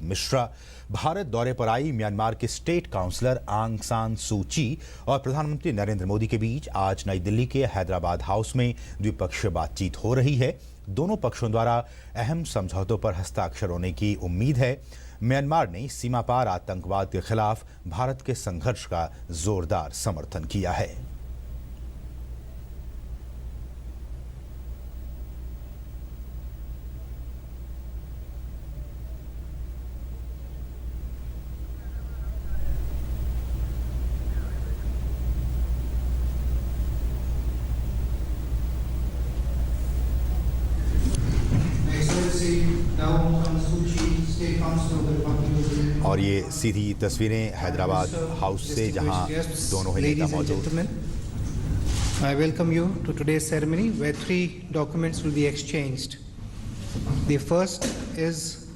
मिश्रा। भारत दौरे पर आई म्यांमार के स्टेट काउंसलर आंग सान सू ची और प्रधानमंत्री नरेंद्र मोदी के बीच आज नई दिल्ली के हैदराबाद हाउस में द्विपक्षीय बातचीत हो रही है। दोनों पक्षों द्वारा अहम समझौतों पर हस्ताक्षर होने की उम्मीद है। म्यांमार ने सीमा पार आतंकवाद के खिलाफ भारत के संघर्ष का जोरदार समर्थन किया है। और ये सीधी तस्वीरें हैदराबाद हाउस से जहां दोनों ही नेता मौजूद। I welcome you to today's ceremony where 3 documents will be exchanged. The first is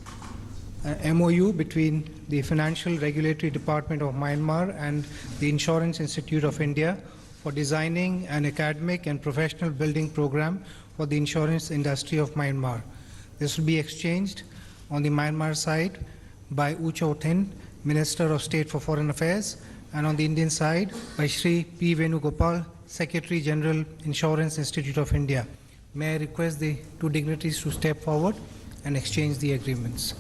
an MOU between the Financial Regulatory Department of Myanmar and the Insurance Institute of India for designing an academic and professional building program for the insurance industry of Myanmar. This will be exchanged on the Myanmar side by U Cho Thin, Minister of State for Foreign Affairs, and on the Indian side by Shri P. Venugopal, Secretary General, Insurance Institute of India. May I request the 2 dignitaries to step forward and exchange the agreements.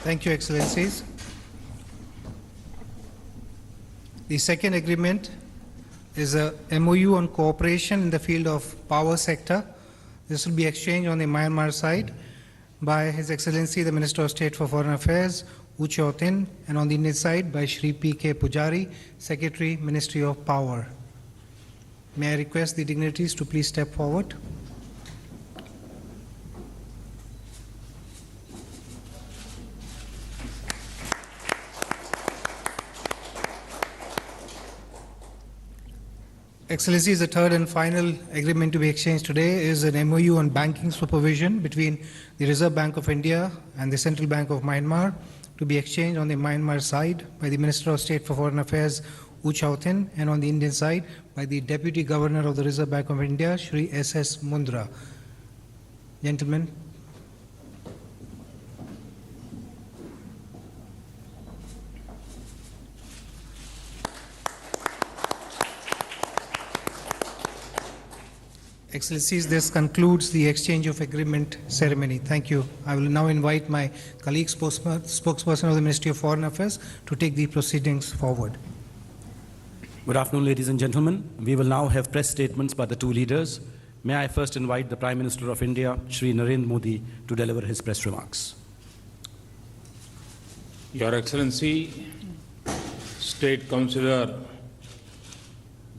Thank you, Excellencies. The second agreement is a MOU on cooperation in the field of power sector. This will be exchanged on the Myanmar side by His Excellency the Minister of State for Foreign Affairs, U Cho Thin, and on the Indian side by Shri P. K. Pujari, Secretary, Ministry of Power. May I request the dignitaries to please step forward. Excellencies, the third and final agreement to be exchanged today is an MOU on banking supervision between the Reserve Bank of India and the Central Bank of Myanmar, to be exchanged on the Myanmar side by the Minister of State for Foreign Affairs, U Cho Thin, and on the Indian side by the Deputy Governor of the Reserve Bank of India, Shri S.S. Mundra. Gentlemen. Excellencies, this concludes the exchange of agreement ceremony. Thank you. I will now invite my colleague spokesperson of the Ministry of Foreign Affairs to take the proceedings forward. Good afternoon, ladies and gentlemen. We will now have press statements by the 2 leaders. May I first invite the Prime Minister of India, Shri Narendra Modi, to deliver his press remarks. Your Excellency, State Councillor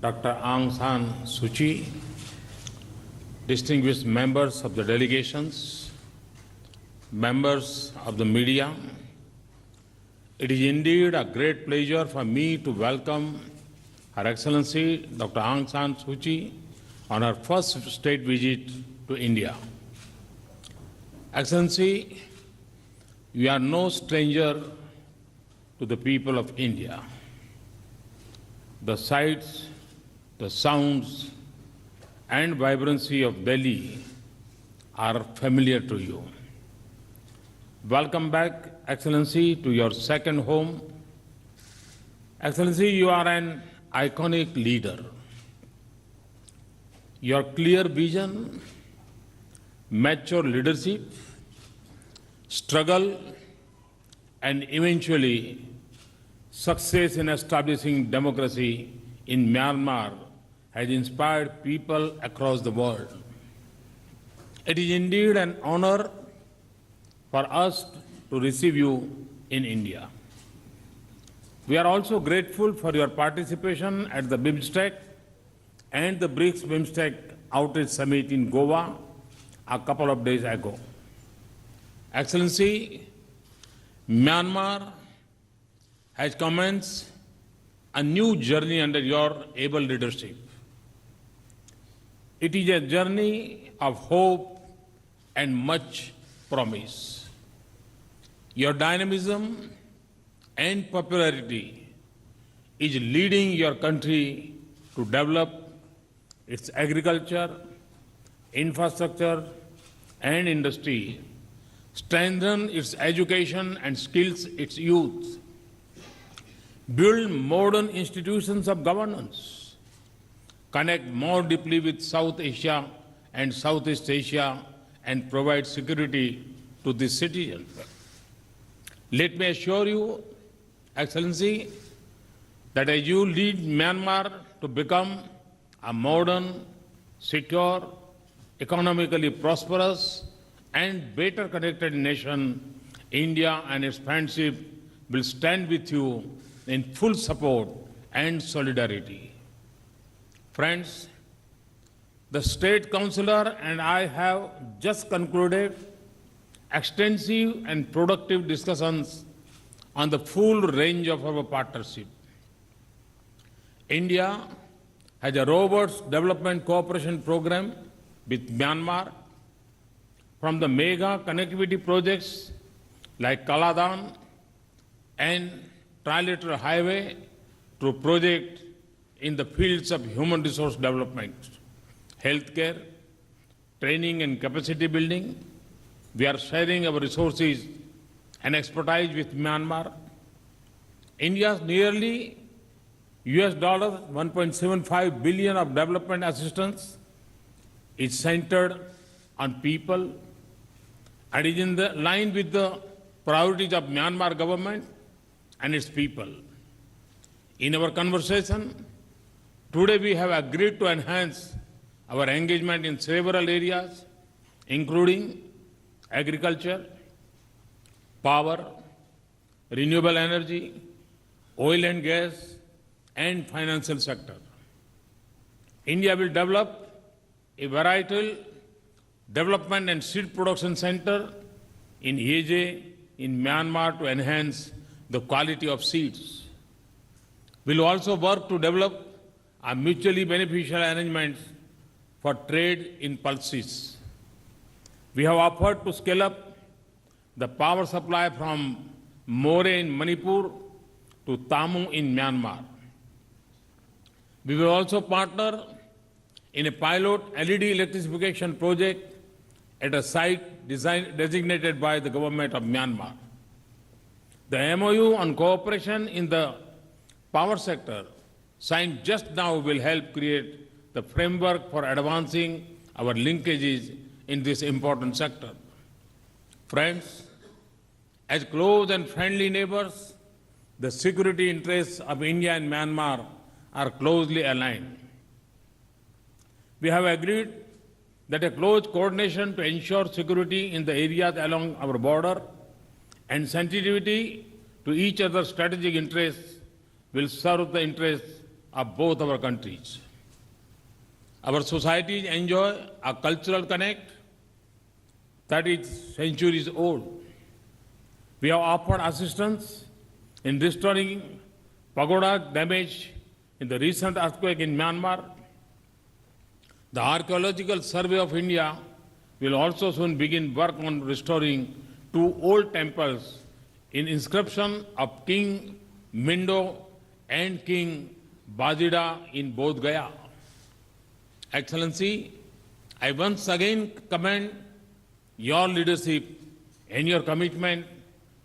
Dr. Aung San Suu Kyi, distinguished members of the delegations, members of the media, it is indeed a great pleasure for me to welcome Her Excellency Dr. Aung San Suu Kyi on her first state visit to India. Excellency, you are no stranger to the people of India. The sights, the sounds, and vibrancy of Delhi are familiar to you. Welcome back, Excellency, to your second home. Excellency, you are an iconic leader. Your clear vision, mature leadership, struggle, and eventually success in establishing democracy in Myanmar has inspired people across the world. It is indeed an honor for us to receive you in India. We are also grateful for your participation at the BIMSTEC and the BRICS BIMSTEC Outreach Summit in Goa a couple of days ago. Excellency, Myanmar has commenced a new journey under your able leadership. It is a journey of hope and much promise. Your dynamism and popularity is leading your country to develop its agriculture, infrastructure, and industry, strengthen its education and skills its youth, build modern institutions of governance, connect more deeply with South Asia and Southeast Asia, and provide security to the citizens. Let me assure you, Excellency, that as you lead Myanmar to become a modern, secure, economically prosperous, and better connected nation, India and its friendship will stand with you in full support and solidarity. Friends, the State Councillor and I have just concluded extensive and productive discussions on the full range of our partnership. India has a robust development cooperation program with Myanmar, from the mega connectivity projects like Kaladan and trilateral highway to projects in the fields of human resource development, healthcare, training and capacity building. We are sharing our resources and expertise with Myanmar. India's nearly $1.75 billion of development assistance is centered on people and is in the line with the priorities of Myanmar government and its people. In our conversation, today we have agreed to enhance our engagement in several areas, including agriculture, power, renewable energy, oil and gas, and financial sector. India will develop a varietal development and seed production center in Yeje in Myanmar to enhance the quality of seeds. We will also work to develop a mutually beneficial arrangements for trade in pulses. We have offered to scale up the power supply from More in Manipur to Tamu in Myanmar. We will also partner in a pilot LED electrification project at a site designated by the government of Myanmar. The MOU on cooperation in the power sector signed just now will help create the framework for advancing our linkages in this important sector. Friends, as close and friendly neighbors, the security interests of India and Myanmar are closely aligned. We have agreed that a close coordination to ensure security in the areas along our border and sensitivity to each other's strategic interests will serve the interests of both our countries. Our societies enjoy a cultural connect that is centuries old. We have offered assistance in restoring pagoda damage in the recent earthquake in Myanmar. The Archaeological Survey of India will also soon begin work on restoring 2 old temples in inscription of King Mindo and King Bajida in Bodh Gaya. Excellency, I once again commend your leadership and your commitment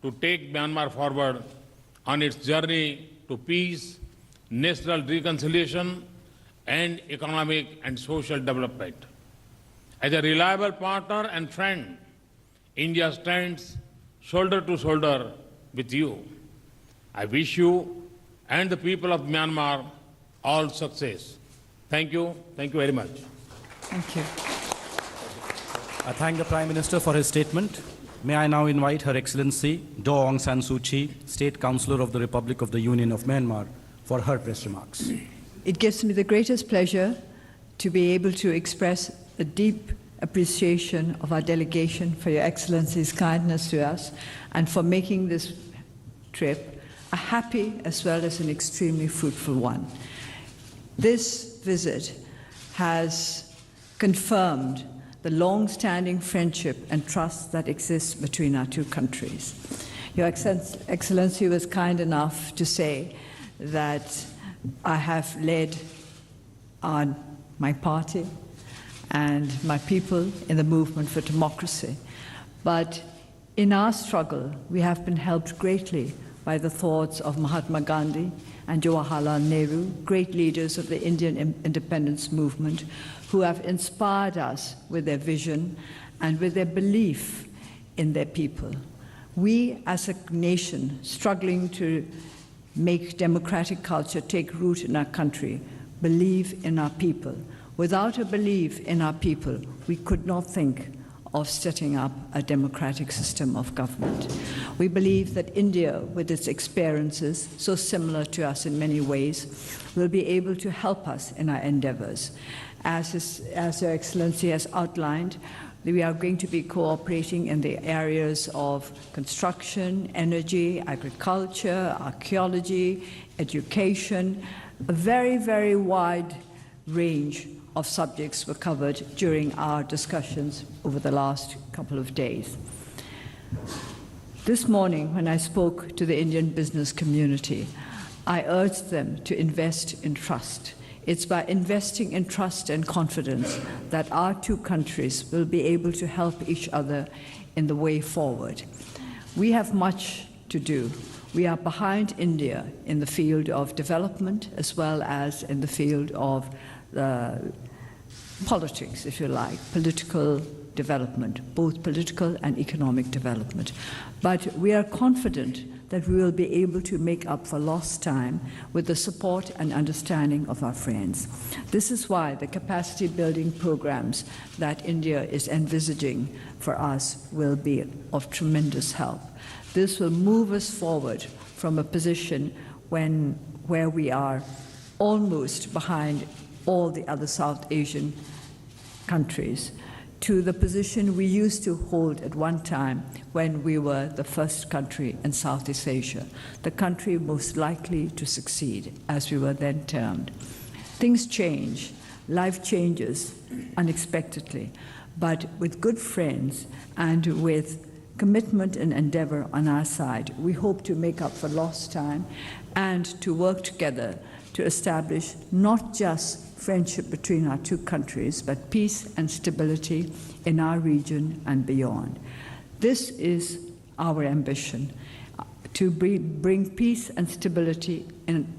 to take Myanmar forward on its journey to peace, national reconciliation, and economic and social development. As a reliable partner and friend, India stands shoulder to shoulder with you. I wish you and the people of Myanmar all success. Thank you. Thank you very much. Thank you. I thank the Prime Minister for his statement. May I now invite Her Excellency Aung San Suu Kyi, State Councillor of the Republic of the Union of Myanmar, for her press remarks. It gives me the greatest pleasure to be able to express a deep appreciation of our delegation for Your Excellency's kindness to us and for making this trip a happy as well as an extremely fruitful one. This visit has confirmed the long-standing friendship and trust that exists between our two countries. Your Excellency was kind enough to say that I have led my party and my people in the movement for democracy. But in our struggle, we have been helped greatly by the thoughts of Mahatma Gandhi and Jawaharlal Nehru, great leaders of the Indian independence movement, who have inspired us with their vision and with their belief in their people. We, as a nation struggling to make democratic culture take root in our country, believe in our people. Without a belief in our people, we could not think of setting up a democratic system of government. We believe that India, with its experiences, so similar to us in many ways, will be able to help us in our endeavors. As Your Excellency has outlined, we are going to be cooperating in the areas of construction, energy, agriculture, archaeology, education. A very, very wide range of subjects were covered during our discussions over the last couple of days. This morning, when I spoke to the Indian business community, I urged them to invest in trust. It's by investing in trust and confidence that our two countries will be able to help each other in the way forward. We have much to do. We are behind India in the field of development as well as in the field of politics, if you like, political development, both political and economic development. But we are confident that we will be able to make up for lost time with the support and understanding of our friends. This is why the capacity building programs that India is envisaging for us will be of tremendous help. This will move us forward from a position where we are almost behind all the other South Asian countries to the position we used to hold at one time when we were the first country in Southeast Asia, the country most likely to succeed, as we were then termed. Things change, life changes unexpectedly, but with good friends and with commitment and endeavor on our side, we hope to make up for lost time and to work together to establish not just friendship between our two countries, but peace and stability in our region and beyond. This is our ambition, to bring peace and stability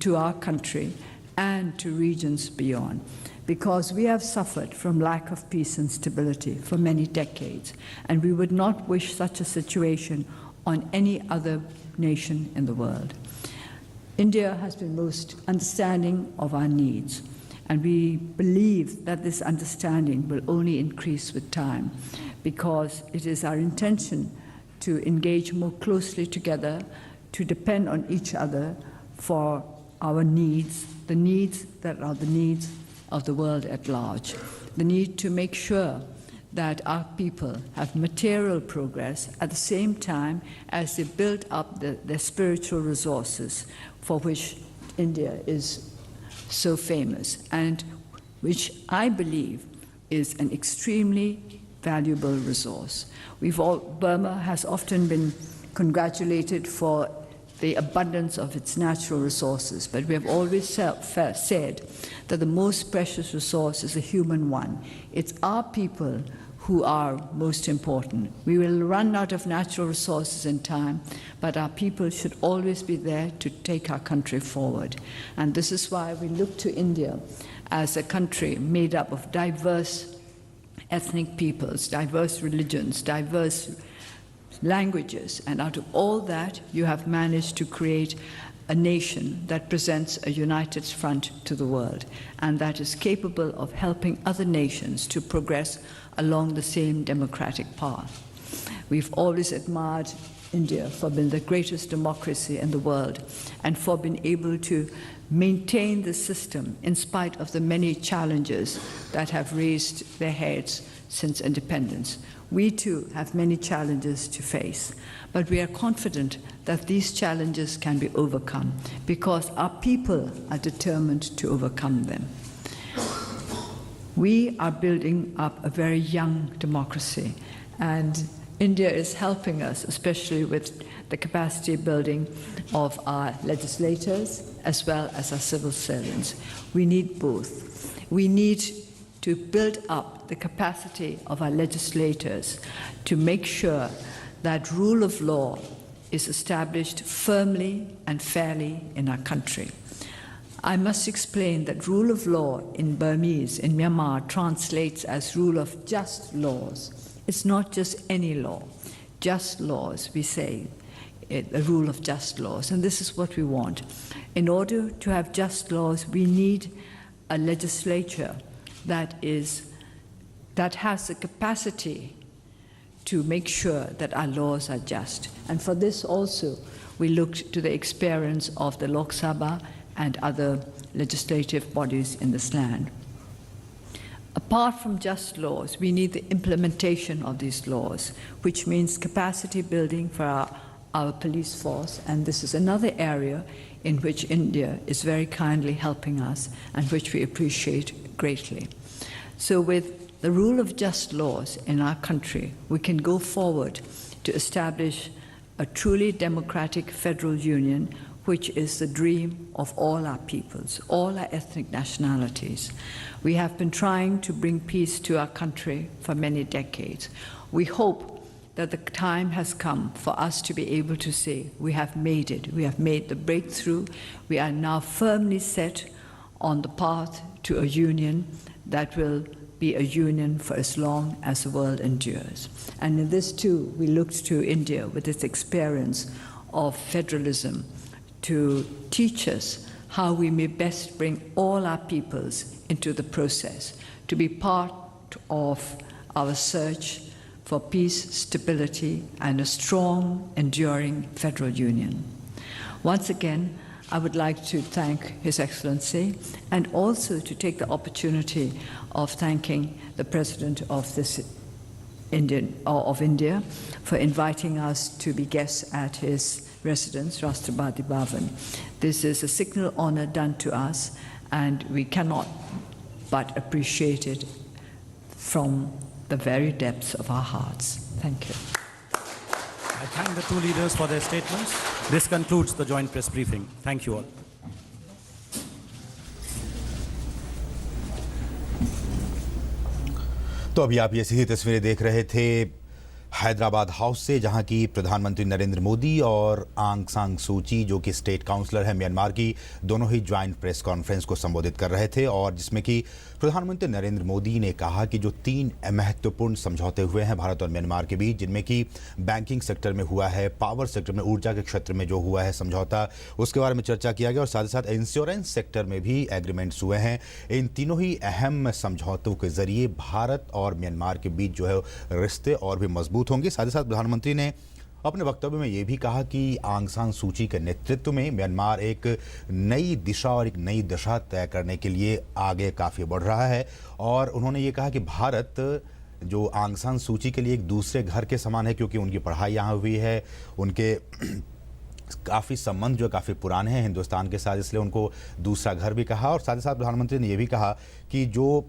to our country and to regions beyond, because we have suffered from lack of peace and stability for many decades, and we would not wish such a situation on any other nation in the world. India has been most understanding of our needs, and we believe that this understanding will only increase with time, because it is our intention to engage more closely together, to depend on each other for our needs, the needs that are the needs of the world at large, the need to make sure that our people have material progress at the same time as they build up their spiritual resources, for which India is so famous, and which I believe is an extremely valuable resource. Burma has often been congratulated for the abundance of its natural resources, but we have always said that the most precious resource is the human one. It's our people who are most important. We will run out of natural resources in time, but our people should always be there to take our country forward. And this is why we look to India as a country made up of diverse ethnic peoples, diverse religions, diverse languages, and out of all that, you have managed to create a nation that presents a united front to the world, and that is capable of helping other nations to progress along the same democratic path. We've always admired India for being the greatest democracy in the world and for being able to maintain the system in spite of the many challenges that have raised their heads since independence. We too have many challenges to face, but we are confident that these challenges can be overcome because our people are determined to overcome them. We are building up a very young democracy, and India is helping us, especially with the capacity building of our legislators as well as our civil servants. We need both. We need to build up the capacity of our legislators to make sure that rule of law is established firmly and fairly in our country. I must explain that rule of law in Burmese, in Myanmar, translates as rule of just laws. It's not just any law, just laws, we say, a rule of just laws, and this is what we want. In order to have just laws, we need a legislature that has the capacity to make sure that our laws are just. And for this also, we looked to the experience of the Lok Sabha and other legislative bodies in this land. Apart from just laws, we need the implementation of these laws, which means capacity building for our police force, and this is another area in which India is very kindly helping us and which we appreciate greatly. So with the rule of just laws in our country, we can go forward to establish a truly democratic federal union, which is the dream of all our peoples, all our ethnic nationalities. We have been trying to bring peace to our country for many decades. We hope that the time has come for us to be able to say, we have made it, we have made the breakthrough, we are now firmly set on the path to a union that will be a union for as long as the world endures. And in this too, we looked to India with its experience of federalism to teach us how we may best bring all our peoples into the process, to be part of our search for peace, stability, and a strong, enduring federal union. Once again, I would like to thank His Excellency and also to take the opportunity of thanking the President of India for inviting us to be guests at his residence, Rashtrapati Bhavan. This is a signal honor done to us, and we cannot but appreciate it from the very depths of our hearts. Thank you. I thank the two leaders for their statements. This concludes the joint press briefing. Thank you all. तो अभी आप ये सीधी तस्वीरें देख रहे थे Hyderabad house से, जहां की प्रधानमंत्री नरेंद्र मोदी और आंग सान सू की, जो कि स्टेट काउंसलर है म्यांमार की, दोनों ही ज्वाइंट प्रेस कॉन्फ्रेंस को संबोधित कर रहे थे, और जिसमें कि प्रधानमंत्री नरेंद्र मोदी ने कहा कि जो 3 महत्वपूर्ण समझौते हुए हैं भारत और म्यांमार के बीच, जिनमें कि बैंकिंग सेक्टर में हुआ है, पावर सेक्टर में, ऊर्जा के क्षेत्र में जो हुआ है समझौता, उसके बारे में चर्चा किया गया, और साथ ही साथ इंश्योरेंस सेक्टर में भी एग्रीमेंट्स हुए हैं। इन तीनों ही अहम समझौतों के जरिए भारत और म्यांमार के बीच जो है रिश्ते और भी मजबूत होंगे। साथ ही साथ प्रधानमंत्री ने अपने वक्तव्य में ये भी कहा कि आंग सान सू की के नेतृत्व में म्यांमार एक नई दिशा और एक नई दशा तय करने के लिए आगे काफ़ी बढ़ रहा है, और उन्होंने ये कहा कि भारत जो आंग सान सू की के लिए एक दूसरे घर के समान है, क्योंकि उनकी पढ़ाई यहाँ हुई है, उनके काफ़ी संबंध जो काफ़ी पुराने हैं हिंदुस्तान के साथ, इसलिए उनको दूसरा घर भी कहा। और साथ ही साथ प्रधानमंत्री ने ये भी कहा कि जो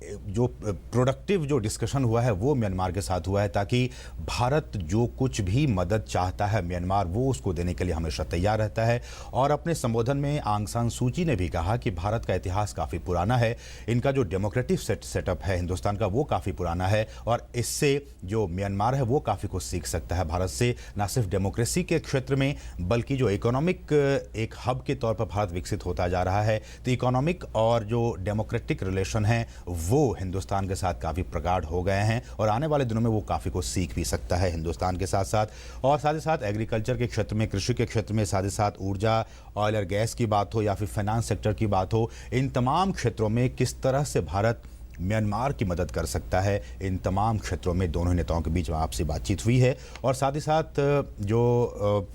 प्रोडक्टिव जो डिस्कशन हुआ है वो म्यांमार के साथ हुआ है, ताकि भारत जो कुछ भी मदद चाहता है म्यांमार वो उसको देने के लिए हमेशा तैयार रहता है। और अपने संबोधन में आंग सान सू की ने भी कहा कि भारत का इतिहास काफ़ी पुराना है, इनका जो डेमोक्रेटिक सेटअप है हिंदुस्तान का वो काफ़ी पुराना है, और इससे जो म्यांमार है वो काफ़ी कुछ सीख सकता है भारत से, ना सिर्फ डेमोक्रेसी के क्षेत्र में बल्कि जो इकोनॉमिक एक हब के तौर पर भारत विकसित होता जा रहा है, तो इकोनॉमिक और जो डेमोक्रेटिक रिलेशन है वो हिंदुस्तान के साथ काफ़ी प्रगाढ़ हो गए हैं, और आने वाले दिनों में वो काफ़ी कुछ सीख भी सकता है हिंदुस्तान के साथ साथ। और साथ ही साथ एग्रीकल्चर के क्षेत्र में, कृषि के क्षेत्र में, साथ ही साथ ऊर्जा, ऑयल और गैस की बात हो या फिर फाइनेंस सेक्टर की बात हो, इन तमाम क्षेत्रों में किस तरह से भारत म्यांमार की मदद कर सकता है, इन तमाम क्षेत्रों में दोनों नेताओं के बीच आपसी बातचीत हुई है। और साथ ही साथ जो